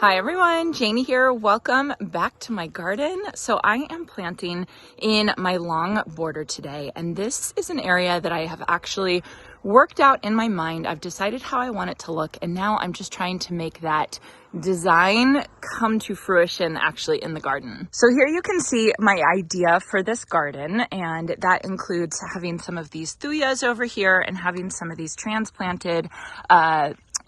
Hi everyone, Janie here. Welcome back to my garden. So I am planting in my long border today, and this is an area that I have actually worked out in my mind. I've decided how I want it to look, and now I'm just trying to make that design come to fruition actually in the garden. So here you can see my idea for this garden, and that includes having some of these thujas over here and having some of these transplanted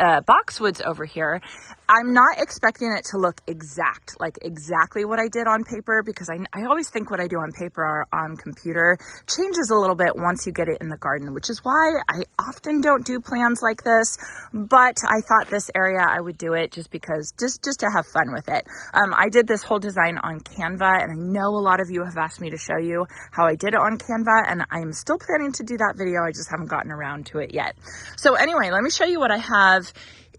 boxwoods over here. I'm not expecting it to look exactly what I did on paper, because I always think what I do on paper or on computer changes a little bit once you get it in the garden, which is why I often don't do plans like this. But I thought this area I would do it just because, just to have fun with it. I did this whole design on Canva, and I know a lot of you have asked me to show you how I did it on Canva, and I'm still planning to do that video. I just haven't gotten around to it yet. So anyway, let me show you what I have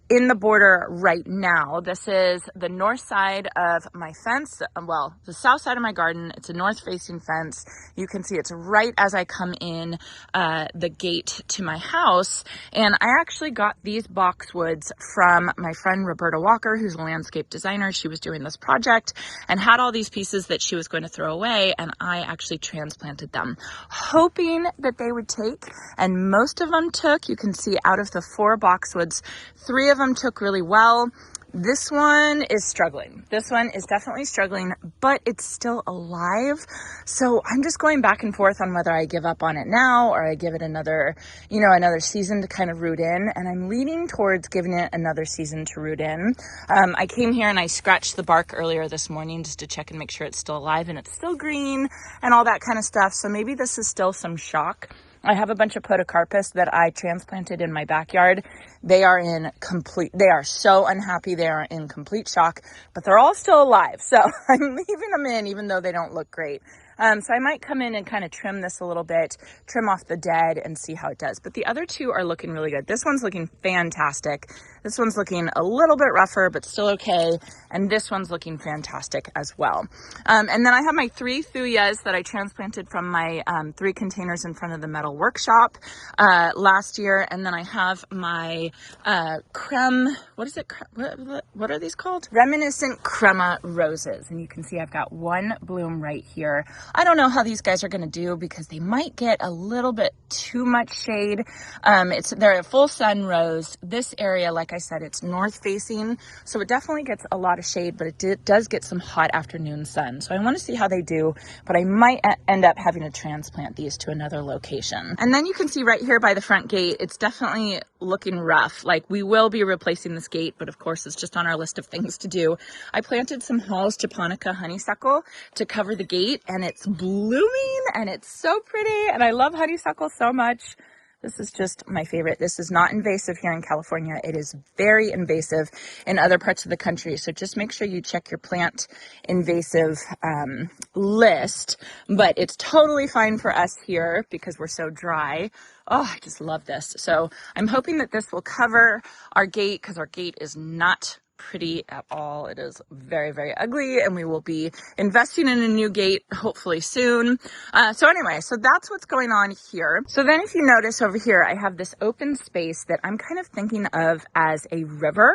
in the border right now. This is the north side of my fence. Well, the south side of my garden. It's a north facing fence. You can see it's right as I come in the gate to my house. And I actually got these boxwoods from my friend Roberta Walker, who's a landscape designer. She was doing this project and had all these pieces that she was going to throw away, and I actually transplanted them, hoping that they would take, and most of them took. You can see out of the 4 boxwoods, 3 of them took really well. This one is struggling. This one is definitely struggling, but it's still alive. So I'm just going back and forth on whether I give up on it now or I give it another season to kind of root in. And I'm leaning towards giving it another season to root in. I came here and I scratched the bark earlier this morning just to check and make sure it's still alive and it's still green and all that kind of stuff. So maybe this is still some shock. I have a bunch of podocarpus that I transplanted in my backyard. They are so unhappy. They are in complete shock, but they're all still alive. So I'm leaving them in, even though they don't look great. So I might come in and kind of trim this a little bit, trim off the dead and see how it does. But the other 2 are looking really good. This one's looking fantastic. This one's looking a little bit rougher, but still okay. And this one's looking fantastic as well. And then I have my 3 thujas that I transplanted from my 3 containers in front of the metal workshop last year. And then I have my creme, what are these called? Reminiscent crema roses. And you can see I've got 1 bloom right here. I don't know how these guys are going to do because they might get a little bit too much shade. They're a full sun rose. This area, like I said, it's north facing, so it definitely gets a lot of shade, but it does get some hot afternoon sun. So I want to see how they do, but I might end up having to transplant these to another location. And then you can see right here by the front gate, it's definitely looking rough. Like, we will be replacing this gate, but of course it's just on our list of things to do. I planted some Hall's Japonica honeysuckle to cover the gate, and it's blooming and it's so pretty, and I love honeysuckle so much. This is just my favorite. This is not invasive here in California. It is very invasive in other parts of the country. So just make sure you check your plant invasive list. But it's totally fine for us here because we're so dry. Oh, I just love this. So I'm hoping that this will cover our gate, because our gate is not pretty at all. It is very, very ugly, and we will be investing in a new gate hopefully soon. So anyway, so that's what's going on here. So then if you notice over here, I have this open space that I'm kind of thinking of as a river,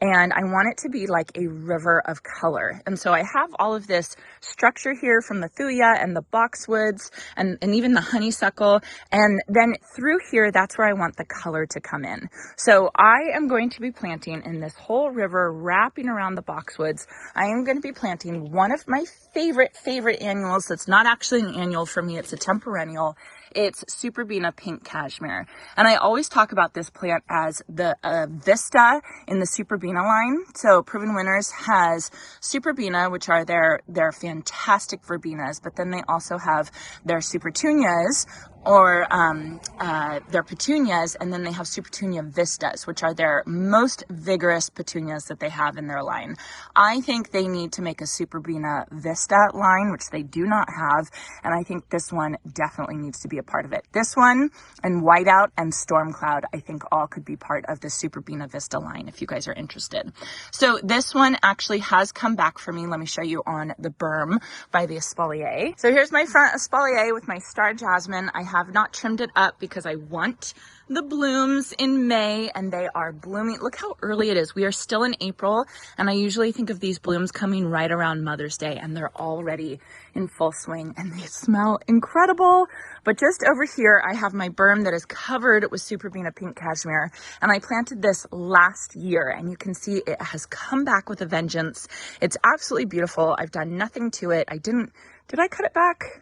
and I want it to be like a river of color. And so I have all of this structure here from the thuja and the boxwoods and even the honeysuckle. And then through here, that's where I want the color to come in. So I am going to be planting in this whole river wrapping around the boxwoods. I am going to be planting one of my favorite annuals. That's not actually an annual for me. It's a temperennial. It's Superbena Pink Cashmere. And I always talk about this plant as the Vista in the Superbena line. So Proven Winners has Superbena, which are their fantastic verbenas, but then they also have their Supertunias, or their petunias, and then they have Supertunia Vistas, which are their most vigorous petunias that they have in their line. I think they need to make a Superbena Vista line, which they do not have, and I think this one definitely needs to be a part of it. This one and Whiteout and Storm Cloud, I think all could be part of the Superbena Vista line if you guys are interested. So this one actually has come back for me. Let me show you on the berm by the espalier. So here's my front espalier with my star jasmine. I have not trimmed it up because I want the blooms in May, and they are blooming. Look how early it is. We are still in April, and I usually think of these blooms coming right around Mother's Day, and they're already in full swing and they smell incredible. But just over here, I have my berm that is covered with Superbena Pink Cashmere, and I planted this last year, and you can see it has come back with a vengeance. It's absolutely beautiful. I've done nothing to it. Did I cut it back?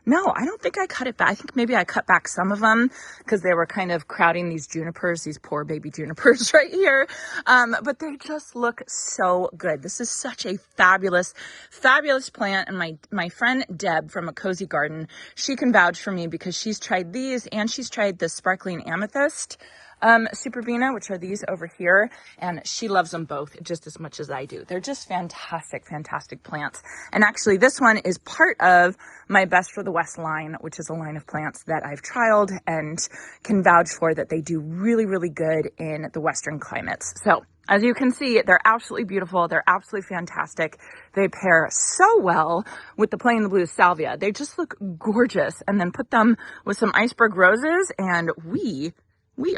No, I don't think I cut it back. I think maybe I cut back some of them because they were kind of crowding these junipers, these poor baby junipers right here. But they just look so good. This is such a fabulous, fabulous plant. And my friend Deb from A Cozy Garden, she can vouch for me because she's tried these and she's tried the sparkling amethyst Superbena, which are these over here, and she loves them both just as much as I do. They're just fantastic, fantastic plants. And actually this one is part of my Best for the West line, which is a line of plants that I've trialed and can vouch for that they do really, really good in the Western climates. So as you can see, they're absolutely beautiful. They're absolutely fantastic. They pair so well with the plain blue salvia. They just look gorgeous. And then put them with some iceberg roses and we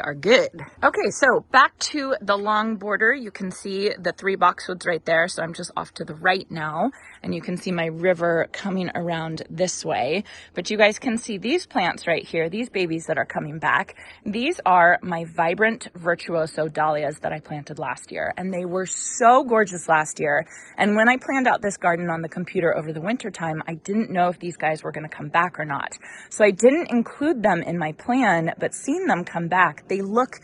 are good. Okay, so back to the long border. You can see the 3 boxwoods right there. So I'm just off to the right now, and you can see my river coming around this way. But you guys can see these plants right here, these babies that are coming back. These are my vibrant virtuoso dahlias that I planted last year, and they were so gorgeous last year. And when I planned out this garden on the computer over the winter time, I didn't know if these guys were going to come back or not. So I didn't include them in my plan, but seeing them come back, they look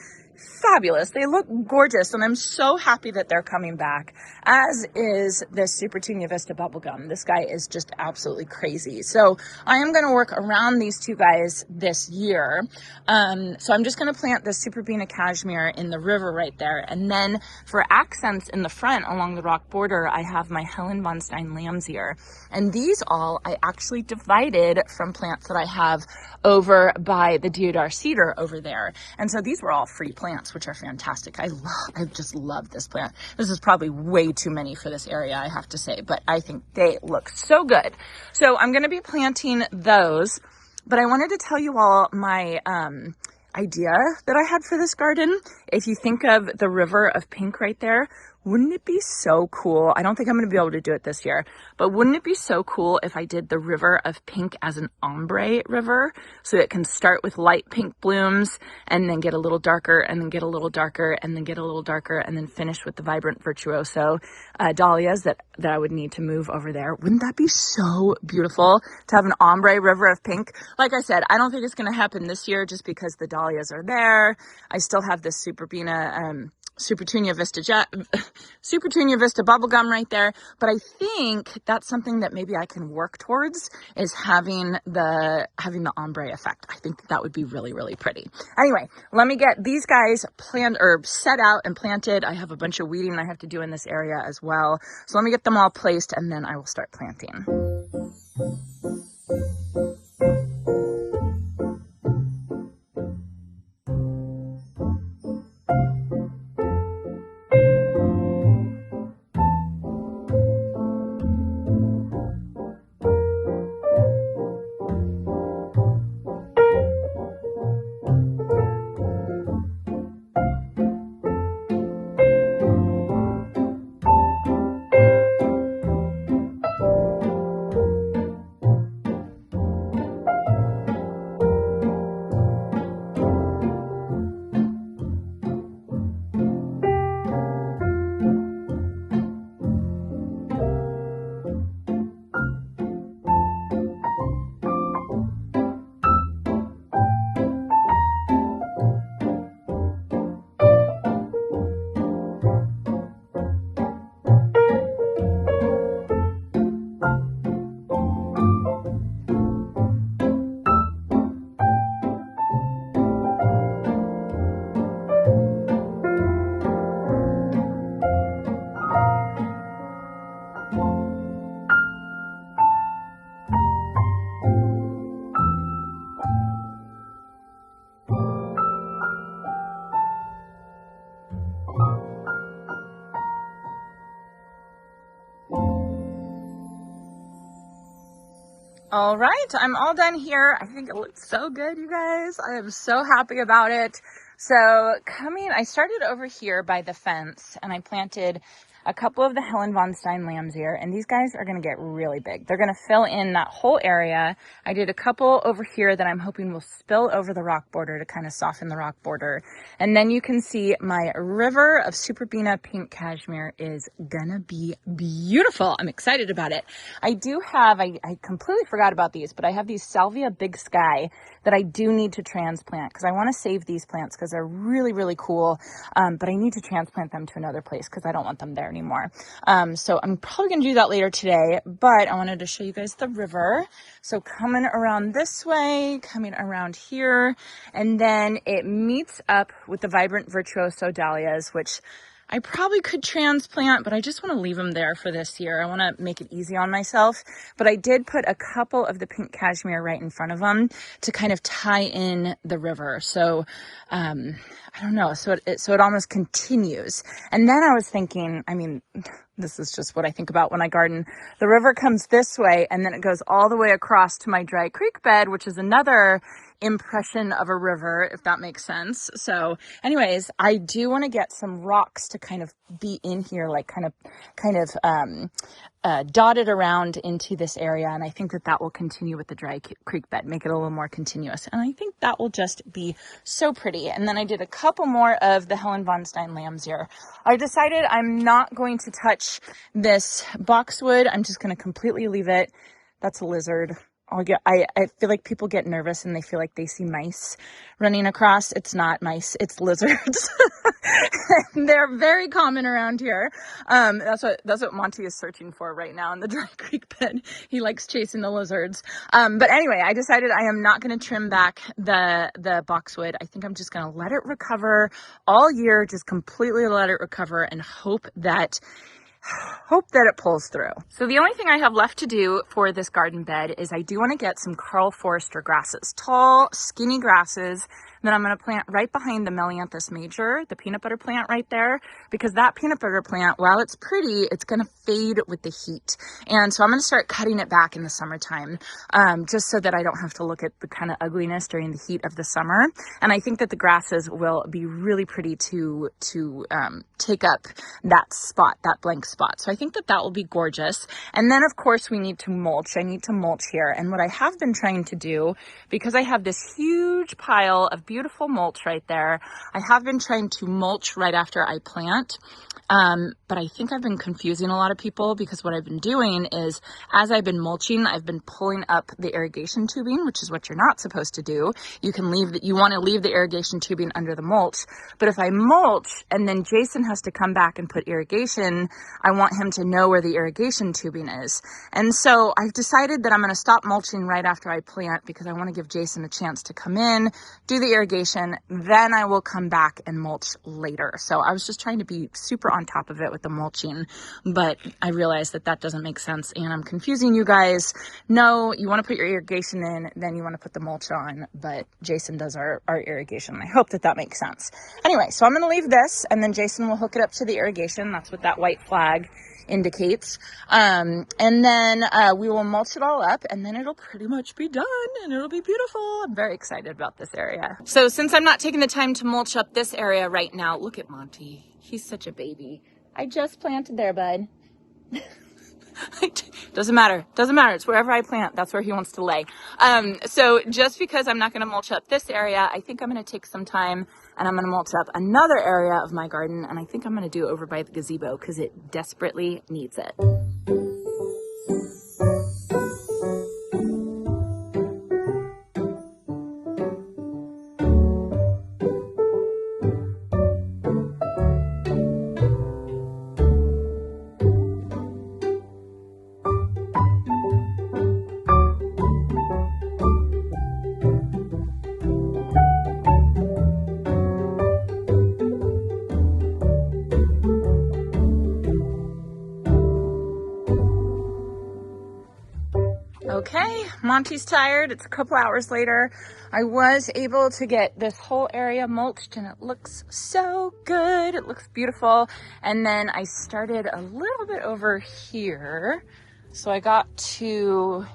fabulous. They look gorgeous, and I'm so happy that they're coming back, as is this Superbena Vista bubblegum. This guy is just absolutely crazy. So I am going to work around these 2 guys this year. So I'm just going to plant the Superbena Cashmere in the river right there. And then for accents in the front along the rock border, I have my Helen von Stein lamb's ear. And these all I actually divided from plants that I have over by the deodar cedar over there. And so these were all free plants, which are fantastic. I just love this plant. This is probably way too many for this area, I have to say, but I think they look so good. So I'm going to be planting those, but I wanted to tell you all my idea that I had for this garden. If you think of the river of pink right there, wouldn't it be so cool? I don't think I'm going to be able to do it this year, but wouldn't it be so cool if I did the river of pink as an ombre river, so it can start with light pink blooms and then get a little darker and then get a little darker and then get a little darker and then finish with the vibrant virtuoso dahlias that I would need to move over there. Wouldn't that be so beautiful to have an ombre river of pink? Like I said, I don't think it's going to happen this year just because the dahlias are there. I still have this Superbena Superbena Vista bubblegum right there. But I think that's something that maybe I can work towards, is having the ombre effect. I think that would be really, really pretty. Anyway, let me get these guys planned or set out and planted. I have a bunch of weeding I have to do in this area as well. So let me get them all placed and then I will start planting. All right, I'm all done here. I think it looks so good, you guys. I am so happy about it. So I started over here by the fence and I planted a couple of the Helen von Stein lambs here, and these guys are gonna get really big. They're gonna fill in that whole area. I did a couple over here that I'm hoping will spill over the rock border to kind of soften the rock border. And then you can see my river of Superbena Pink Cashmere is gonna be beautiful. I'm excited about it. I do have, I completely forgot about these, but I have these Salvia Big Sky that I do need to transplant because I want to save these plants because they're really, really cool. But I need to transplant them to another place because I don't want them there anymore. So I'm probably going to do that later today, but I wanted to show you guys the river. So coming around this way, coming around here, and then it meets up with the Vibrant Virtuoso Dahlias, which I probably could transplant, but I just want to leave them there for this year. I want to make it easy on myself, but I did put a couple of the pink cashmere right in front of them to kind of tie in the river. So, I don't know. So it almost continues. And then I was thinking, I mean, this is just what I think about when I garden. The river comes this way and then it goes all the way across to my dry creek bed, which is another impression of a river, if that makes sense. So anyways, I do want to get some rocks to kind of be in here, like kind of dotted around into this area. And I think that will continue with the dry creek bed, make it a little more continuous. And I think that will just be so pretty. And then I did a couple more of the Helen von Stein lambs here. I decided I'm not going to touch this boxwood. I'm just going to completely leave it. That's a lizard. I feel like people get nervous and they feel like they see mice running across. It's not mice, it's lizards. They're very common around here. That's what Monty is searching for right now in the dry creek bed. He likes chasing the lizards. But anyway, I decided I am not going to trim back the boxwood. I think I'm just going to let it recover all year, just completely let it recover and hope that it pulls through. So the only thing I have left to do for this garden bed is I do want to get some Karl Forster grasses, tall, skinny grasses that I'm going to plant right behind the Melianthus major, the peanut butter plant right there, because that peanut butter plant, while it's pretty, it's going to fade with the heat. And so I'm going to start cutting it back in the summertime, just so that I don't have to look at the kind of ugliness during the heat of the summer. And I think that the grasses will be really pretty to take up that spot, that blank spot. So I think that will be gorgeous. And then of course we need to mulch. I need to mulch here. And what I have been trying to do, because I have this huge pile of beautiful mulch right there, I have been trying to mulch right after I plant. But I think I've been confusing a lot of people because what I've been doing is as I've been mulching, I've been pulling up the irrigation tubing, which is what you're not supposed to do. You want to leave the irrigation tubing under the mulch. But if I mulch and then Jason has to come back and put irrigation, I want him to know where the irrigation tubing is. And so I've decided that I'm going to stop mulching right after I plant because I want to give Jason a chance to come in, do the irrigation, then I will come back and mulch later. So I was just trying to be super on top of it with the mulching, but I realized that doesn't make sense and I'm confusing you guys. No, you want to put your irrigation in, then you want to put the mulch on, but Jason does our irrigation. I hope that makes sense. Anyway, so I'm going to leave this and then Jason will hook it up to the irrigation. That's what that white flag indicates. And then we will mulch it all up and then it'll pretty much be done and it'll be beautiful. I'm very excited about this area. So since I'm not taking the time to mulch up this area right now, look at Monty. He's such a baby. I just planted there, bud. Doesn't matter. It's wherever I plant. That's where he wants to lay. So just because I'm not going to mulch up this area, I think I'm going to take some time and I'm going to mulch up another area of my garden. And I think I'm going to do over by the gazebo because it desperately needs it. Okay, Monty's tired. It's a couple hours later. I was able to get this whole area mulched and it looks so good. It looks beautiful. And then I started a little bit over here. So I got to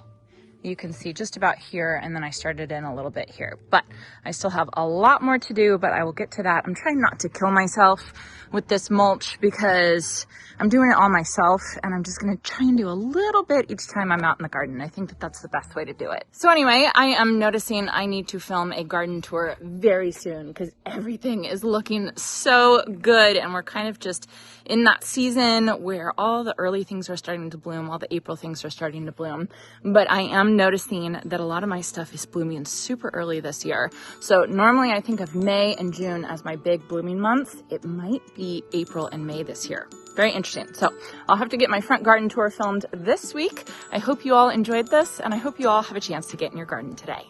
You can see just about here, and then I started in a little bit here, but I still have a lot more to do, but I will get to that. I'm trying not to kill myself with this mulch because I'm doing it all myself, and I'm just gonna try and do a little bit each time I'm out in the garden. I think that that's the best way to do it. So anyway, I am noticing I need to film a garden tour very soon because everything is looking so good, and we're kind of just in that season where all the early things are starting to bloom, all the April things are starting to bloom, but I am noticing that a lot of my stuff is blooming super early this year. So normally I think of May and June as my big blooming months. It might be April and May this year. Very interesting. So I'll have to get my front garden tour filmed this week. I hope you all enjoyed this, and I hope you all have a chance to get in your garden today.